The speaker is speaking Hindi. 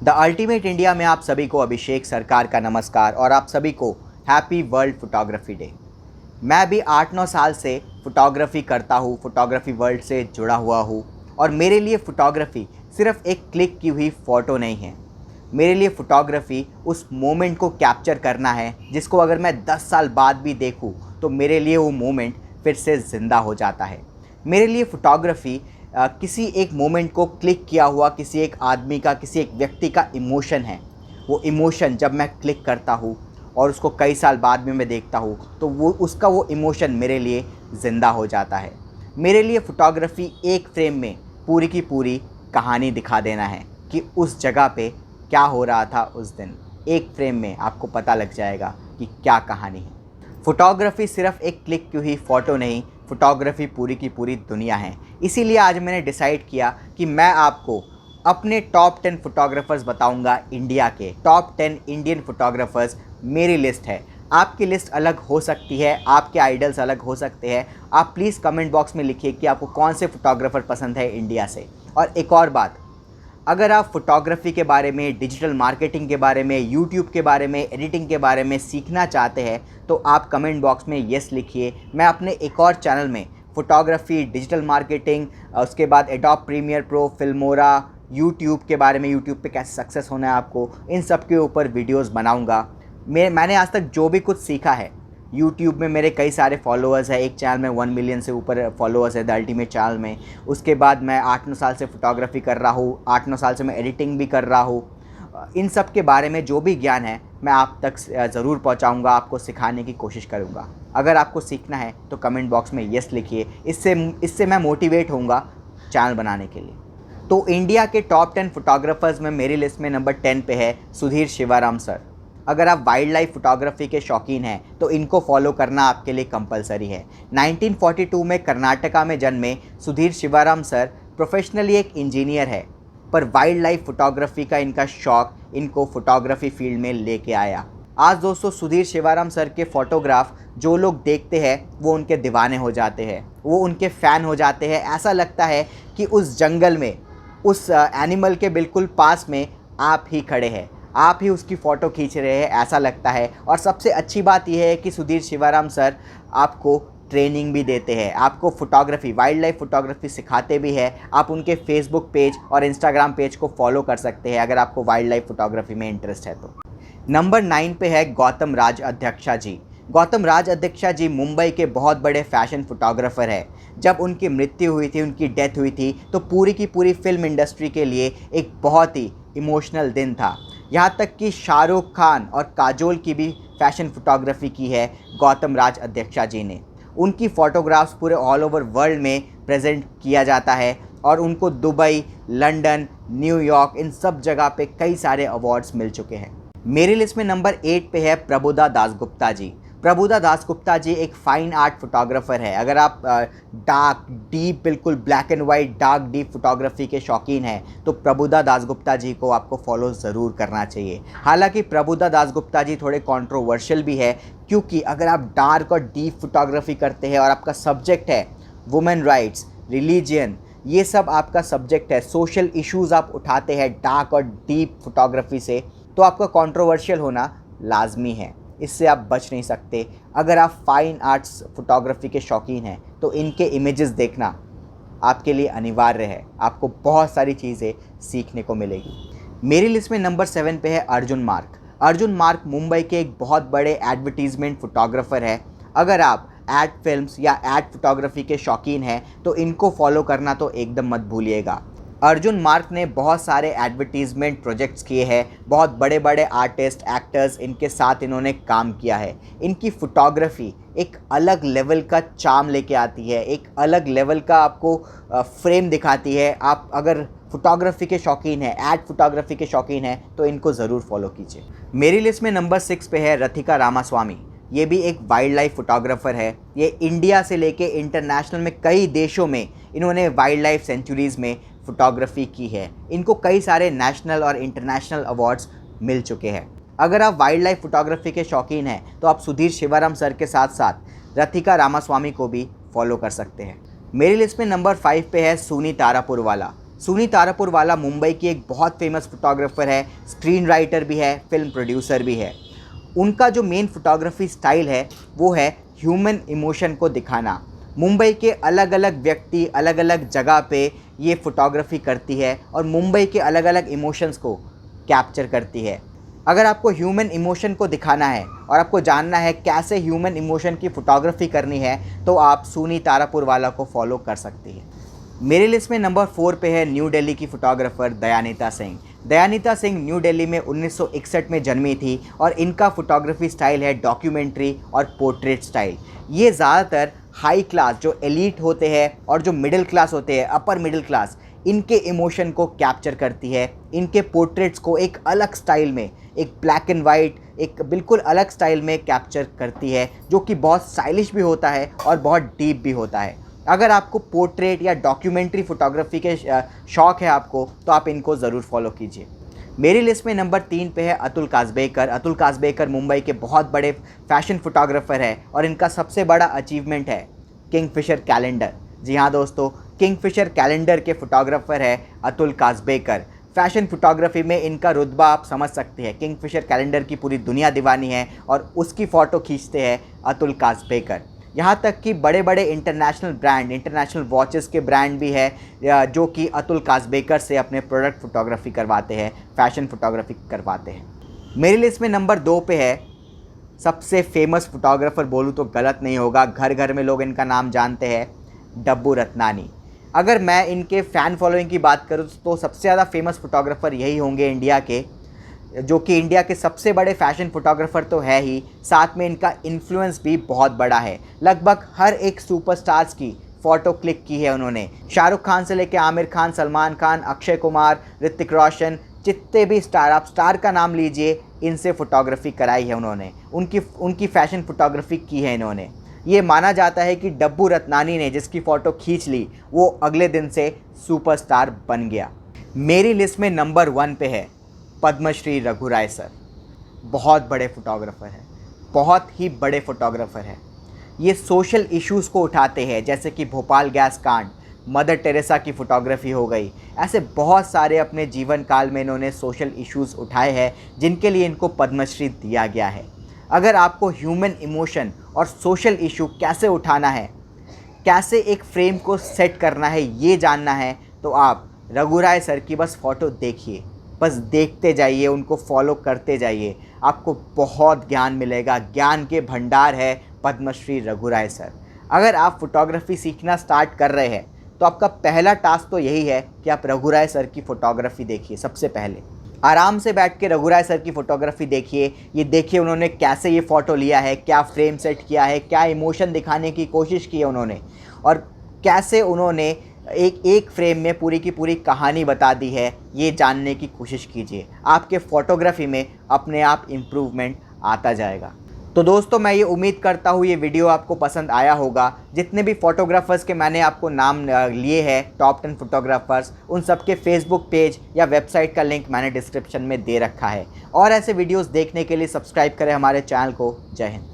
द अल्टीमेट इंडिया में आप सभी को अभिषेक सरकार का नमस्कार और आप सभी को हैप्पी वर्ल्ड फोटोग्राफी डे। मैं भी 8-9 साल से फ़ोटोग्राफ़ी करता हूँ, फ़ोटोग्राफ़ी वर्ल्ड से जुड़ा हुआ हूँ और मेरे लिए फ़ोटोग्राफ़ी सिर्फ़ एक क्लिक की हुई फ़ोटो नहीं है। मेरे लिए फ़ोटोग्राफ़ी उस मोमेंट को कैप्चर करना है जिसको अगर मैं 10 साल बाद भी देखूँ तो मेरे लिए वो मोमेंट फिर से ज़िंदा हो जाता है। मेरे लिए फ़ोटोग्राफ़ी किसी एक मोमेंट को क्लिक किया हुआ किसी एक आदमी का, किसी एक व्यक्ति का इमोशन है। वो इमोशन जब मैं क्लिक करता हूँ और उसको कई साल बाद में मैं देखता हूँ तो वो इमोशन मेरे लिए ज़िंदा हो जाता है। मेरे लिए फ़ोटोग्राफ़ी एक फ्रेम में पूरी की पूरी कहानी दिखा देना है कि उस जगह पे क्या हो रहा था उस दिन। एक फ्रेम में आपको पता लग जाएगा कि क्या कहानी है। फ़ोटोग्राफ़ी सिर्फ़ एक क्लिक की हुई फ़ोटो नहीं, फ़ोटोग्राफ़ी पूरी की पूरी दुनिया है। इसीलिए आज मैंने डिसाइड किया कि मैं आपको अपने टॉप 10 फ़ोटोग्राफ़र्स बताऊंगा। इंडिया के टॉप 10 इंडियन फ़ोटोग्राफ़र्स मेरी लिस्ट है। आपकी लिस्ट अलग हो सकती है, आपके आइडल्स अलग हो सकते हैं। आप प्लीज़ कमेंट बॉक्स में लिखिए कि आपको कौन से फ़ोटोग्राफ़र पसंद है इंडिया से। और एक और बात, अगर आप फ़ोटोग्राफ़ी के बारे में, डिजिटल मार्केटिंग के बारे में, यूट्यूब के बारे में, एडिटिंग के बारे में सीखना चाहते हैं तो आप कमेंट बॉक्स में येस लिखिए। मैं अपने एक और चैनल में फ़ोटोग्राफ़ी, डिजिटल मार्केटिंग, उसके बाद Adobe Premiere Pro, Filmora, YouTube के बारे में, यूट्यूब पे कैसे सक्सेस होना है आपको, इन सब के ऊपर वीडियोज़ बनाऊँगा। मैंने आज तक जो भी कुछ सीखा है, यूट्यूब में मेरे कई सारे फॉलोअर्स हैं। एक चैनल में 1 मिलियन से ऊपर फॉलोअर्स है द अल्टीमेट चैनल में। उसके बाद मैं 8-9 साल से फ़ोटोग्राफ़ी कर रहा हूँ, 8-9 साल से मैं एडिटिंग भी कर रहा हूँ। इन सब के बारे में जो भी ज्ञान है मैं आप तक ज़रूर पहुँचाऊँगा, आपको सिखाने की कोशिश करूँगा। अगर आपको सीखना है तो कमेंट बॉक्स में येस लिखिए। इससे मैं मोटिवेट होऊंगा चैनल बनाने के लिए। तो इंडिया के टॉप 10 फ़ोटोग्राफ़र्स में मेरी लिस्ट में नंबर 10 पे है सुधीर शिवाराम सर। अगर आप वाइल्ड लाइफ फ़ोटोग्राफ़ी के शौकीन हैं तो इनको फॉलो करना आपके लिए कंपलसरी है। 1942 में कर्नाटका में जन्मे सुधीर शिवाराम सर प्रोफेशनली एक इंजीनियर है, पर वाइल्ड लाइफ फ़ोटोग्राफ़ी का इनका शौक़ इनको फ़ोटोग्राफ़ी फील्ड में लेके आया। आज दोस्तों सुधीर शिवाराम सर के फ़ोटोग्राफ जो लोग देखते हैं वो उनके दीवाने हो जाते हैं, वो उनके फ़ैन हो जाते हैं। ऐसा लगता है कि उस जंगल में, उस एनिमल के बिल्कुल पास में आप ही खड़े हैं, आप ही उसकी फ़ोटो खींच रहे हैं, ऐसा लगता है। और सबसे अच्छी बात यह है कि सुधीर शिवाराम सर आपको ट्रेनिंग भी देते हैं, आपको फ़ोटोग्राफ़ी, वाइल्ड लाइफ फ़ोटोग्राफ़ी सिखाते भी हैं। आप उनके फेसबुक पेज और इंस्टाग्राम पेज को फॉलो कर सकते हैं अगर आपको वाइल्ड लाइफ फ़ोटोग्राफ़ी में इंटरेस्ट है तो। नंबर 9 पे है गौतम राज अध्यक्षा जी। गौतम राज अध्यक्षा जी मुंबई के बहुत बड़े फ़ैशन फ़ोटोग्राफ़र हैं। जब उनकी मृत्यु हुई थी, उनकी डेथ हुई थी, तो पूरी की पूरी फ़िल्म इंडस्ट्री के लिए एक बहुत ही इमोशनल दिन था। यहाँ तक कि शाहरुख खान और काजोल की भी फ़ैशन फ़ोटोग्राफ़ी की है गौतम राज अध्यक्षा जी ने। उनकी फ़ोटोग्राफ्स पूरे ऑल ओवर वर्ल्ड में प्रेजेंट किया जाता है और उनको दुबई, लंदन, न्यूयॉर्क, इन सब जगह पे कई सारे अवार्ड्स मिल चुके हैं। मेरी लिस्ट में नंबर 8 पे है प्रभुदा दासगुप्ता जी। प्रभुदा दासगुप्ता जी एक फ़ाइन आर्ट फ़ोटोग्राफ़र है। अगर आप डार्क डीप, बिल्कुल black and white dark deep photography के शौकीन हैं तो प्रभुदा दासगुप्ता जी को आपको फॉलो ज़रूर करना चाहिए। हालांकि प्रभुदा दासगुप्ता जी थोड़े कंट्रोवर्शियल भी है, क्योंकि अगर आप डार्क और डीप फ़ोटोग्राफ़ी करते हैं और आपका सब्जेक्ट है वुमेन राइट्स, रिलीजियन, ये सब आपका सब्जेक्ट है, सोशल इश्यूज़ आप उठाते हैं डार्क और डीप फ़ोटोग्राफ़ी से, तो आपका कंट्रोवर्शियल होना लाजमी है, इससे आप बच नहीं सकते। अगर आप फ़ाइन आर्ट्स फ़ोटोग्राफ़ी के शौकीन हैं तो इनके इमेजेस देखना आपके लिए अनिवार्य है, आपको बहुत सारी चीज़ें सीखने को मिलेगी। मेरी लिस्ट में नंबर 7 पे है अर्जुन मार्क। अर्जुन मार्क मुंबई के एक बहुत बड़े एडवर्टीज़मेंट फ़ोटोग्राफ़र है। अगर आप एड फिल्म्स या एड फ़ोटोग्राफ़ी के शौकीन हैं तो इनको फॉलो करना तो एकदम मत भूलिएगा। अर्जुन मार्क ने बहुत सारे एडवर्टीज़मेंट प्रोजेक्ट्स किए हैं, बहुत बड़े बड़े आर्टिस्ट, एक्टर्स इनके साथ इन्होंने काम किया है। इनकी फ़ोटोग्राफ़ी एक अलग लेवल का चार्म लेके आती है, एक अलग लेवल का आपको फ्रेम दिखाती है। आप अगर फ़ोटोग्राफ़ी के शौकीन हैं, एड फ़ोटोग्राफ़ी के शौकीन हैं तो इनको ज़रूर फॉलो कीजिए। मेरी लिस्ट में नंबर 6 पे है रथिका रामास्वामी। ये भी एक वाइल्ड लाइफ फ़ोटोग्राफ़र है। ये इंडिया से लेके इंटरनेशनल में कई देशों में इन्होंने वाइल्ड लाइफ सेंचुरीज़ में फ़ोटोग्राफ़ी की है। इनको कई सारे नेशनल और इंटरनेशनल अवार्ड्स मिल चुके हैं। अगर आप वाइल्ड लाइफ फ़ोटोग्राफ़ी के शौकीन हैं तो आप सुधीर शिवाराम सर के साथ साथ रथिका रामास्वामी को भी फॉलो कर सकते हैं। मेरी लिस्ट में नंबर 5 पे है सुनी तारापुरवाला। सुनी तारापुर वाला मुंबई की एक बहुत फेमस फोटोग्राफर है, स्क्रीन राइटर भी है, फिल्म प्रोड्यूसर भी है। उनका जो मेन फोटोग्राफी स्टाइल है वो है ह्यूमन इमोशन को दिखाना। मुंबई के अलग अलग व्यक्ति अलग अलग जगह पे ये फ़ोटोग्राफी करती है और मुंबई के अलग अलग इमोशंस को कैप्चर करती है। अगर आपको ह्यूमन इमोशन को दिखाना है और आपको जानना है कैसे ह्यूमन इमोशन की फ़ोटोग्राफी करनी है तो आप सुनी तारापुर वाला को फॉलो कर सकती है। मेरे लिस्ट में नंबर 4 पे है न्यू दिल्ली की फ़ोटोग्राफ़र दयानिता सिंह। दयानिता सिंह न्यू दिल्ली में 1961 में जन्मी थी और इनका फ़ोटोग्राफी स्टाइल है डॉक्यूमेंट्री और पोर्ट्रेट स्टाइल। ये ज़्यादातर हाई क्लास जो एलीट होते हैं और जो मिडिल क्लास होते हैं, अपर मिडिल क्लास, इनके इमोशन को कैप्चर करती है। इनके पोर्ट्रेट्स को एक अलग स्टाइल में, एक ब्लैक एंड वाइट, एक बिल्कुल अलग स्टाइल में कैप्चर करती है, जो कि बहुत स्टाइलिश भी होता है और बहुत डीप भी होता है। अगर आपको पोर्ट्रेट या डॉक्यूमेंट्री फ़ोटोग्राफी के शौक़ है आपको, तो आप इनको ज़रूर फॉलो कीजिए। मेरी लिस्ट में नंबर 3 पे है अतुल काज़बेकर। अतुल काज़बेकर मुंबई के बहुत बड़े फैशन फोटोग्राफ़र है और इनका सबसे बड़ा अचीवमेंट है किंगफिशर कैलेंडर। जी हाँ दोस्तों, किंगफिशर कैलेंडर के फ़ोटोग्राफ़र है अतुल काज़बेकर। फ़ैशन फ़ोटोग्राफी में इनका रुतबा आप समझ सकते हैं। किंगफिशर कैलेंडर की पूरी दुनिया दीवानी है और उसकी फ़ोटो खींचते हैं अतुल काज़बेकर। यहाँ तक कि बड़े बड़े इंटरनेशनल ब्रांड, इंटरनेशनल वॉचेस के ब्रांड भी है जो कि अतुल काज़बेकर से अपने प्रोडक्ट फ़ोटोग्राफी करवाते हैं, फ़ैशन फ़ोटोग्राफी करवाते हैं। मेरी लिस्ट में नंबर 2 पे है, सबसे फेमस फ़ोटोग्राफ़र बोलूँ तो गलत नहीं होगा, घर घर में लोग इनका नाम जानते हैं, डब्बू रत्नानी। अगर मैं इनके फ़ैन फॉलोइंग की बात करूँ तो सबसे ज़्यादा फेमस फ़ोटोग्राफ़र यही होंगे इंडिया के, जो कि इंडिया के सबसे बड़े फ़ैशन फ़ोटोग्राफ़र तो है ही, साथ में इनका इन्फ्लुएंस भी बहुत बड़ा है। लगभग हर एक सुपरस्टार्स की फ़ोटो क्लिक की है उन्होंने। शाहरुख खान से लेकर आमिर खान, सलमान खान, अक्षय कुमार, ऋतिक रोशन, जितने भी स्टार, आप स्टार का नाम लीजिए, इनसे फ़ोटोग्राफी कराई है उन्होंने, उनकी फ़ैशन फ़ोटोग्राफी की है इन्होंने। ये माना जाता है कि डब्बू रत्नानी ने जिसकी फ़ोटो खींच ली वो अगले दिन से सुपरस्टार बन गया। मेरी लिस्ट में नंबर 1 पे है पद्मश्री रघुराय सर। बहुत बड़े फ़ोटोग्राफ़र हैं, बहुत ही बड़े फ़ोटोग्राफ़र हैं। ये सोशल इश्यूज़ को उठाते हैं, जैसे कि भोपाल गैस कांड, मदर टेरेसा की फ़ोटोग्राफी हो गई। ऐसे बहुत सारे अपने जीवन काल में इन्होंने सोशल इश्यूज़ उठाए हैं जिनके लिए इनको पद्मश्री दिया गया है। अगर आपको ह्यूमन इमोशन और सोशल इशू कैसे उठाना है, कैसे एक फ्रेम को सेट करना है, ये जानना है तो आप रघुराय सर की बस फ़ोटो देखिए, बस देखते जाइए, उनको फॉलो करते जाइए, आपको बहुत ज्ञान मिलेगा। ज्ञान के भंडार है पद्मश्री रघुराय सर। अगर आप फ़ोटोग्राफी सीखना स्टार्ट कर रहे हैं तो आपका पहला टास्क तो यही है कि आप रघुराय सर की फ़ोटोग्राफी देखिए। सबसे पहले आराम से बैठ के रघुराय सर की फ़ोटोग्राफी देखिए। ये देखिए उन्होंने कैसे ये फ़ोटो लिया है, क्या फ्रेम सेट किया है, क्या इमोशन दिखाने की कोशिश की है उन्होंने, और कैसे उन्होंने एक एक फ्रेम में पूरी की पूरी कहानी बता दी है। ये जानने की कोशिश कीजिए, आपके फ़ोटोग्राफी में अपने आप इम्प्रूवमेंट आता जाएगा। तो दोस्तों, मैं ये उम्मीद करता हूँ ये वीडियो आपको पसंद आया होगा। जितने भी फ़ोटोग्राफ़र्स के मैंने आपको नाम लिए हैं, टॉप 10 फ़ोटोग्राफ़र्स, उन सब के फेसबुक पेज या वेबसाइट का लिंक मैंने डिस्क्रिप्शन में दे रखा है। और ऐसे वीडियोस देखने के लिए सब्सक्राइब करें हमारे चैनल को। जय हिंद।